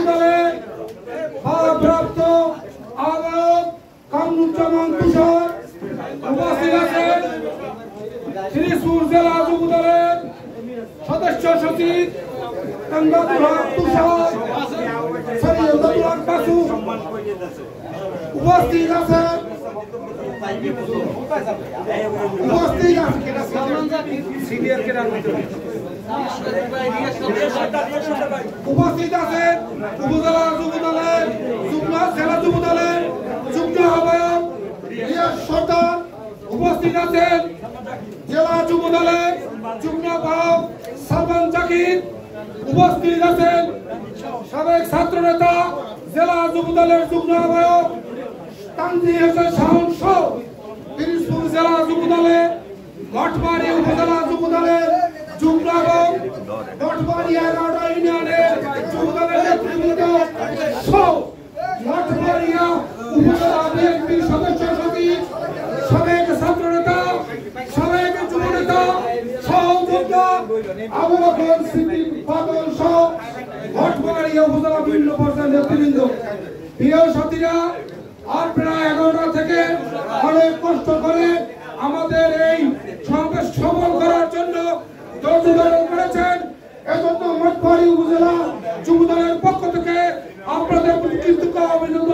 দলের ভারপ্রাপ্ত আহ্বায়ক কামরুজ্জামান তুষার উপস্থিত আছেন। শ্রীপুর জেলা যুব দলের সদস্য সচিব কামরুল হক তুষার, সৈয়দুল হক বাসু উপস্থিত আছেন। উপস্থিত আছেন উপজেলা যুব দলের জেলা যুব দলের যুগ্ম আহ্বায়ক রিয়াজ সর্দার, উপস্থিত আছেন জেলা যুব দলের যুগ্ম আহ্বায়ক সালমান জাকির, উপস্থিত আছেন সাবেক ছাত্র নেতা জেলা যুব দলের যুগ্ম আহ্বায়ক তানজির হোসেন শাওন সহ পিরোজপুর জেলা যুব দলের মঠবাড়ি উপজেলা যুব দলের যুগ্ম আহ্বায়ক মঠবাড়ি 11 ইউনিয়নের যুব দলের নেতৃবৃন্দ সহ মঠবাড়িয়া উপজেলা বিএনপির সদস্য সচিব, সাবেক ছাত্র নেতা, সাবেক যুব নেতা সহযোদ্ধা আবু বকর সিদ্দিক বাদল সহ মঠবাড়িয়া উপজেলা বিভিন্ন পর্যায়ের নেতৃবৃন্দ। প্রিয় সাথীরা, আপনারা 11টা থেকে অনেক কষ্ট করে আমাদের এই সমাবেশ সফল করার জন্য ধৈর্য ধারণ করেছেন। এজন্য মঠবাড়ি উপজেলা যুব দলের পক্ষ থেকে আপনাদের প্রতি কৃতজ্ঞতা অভিনন্দন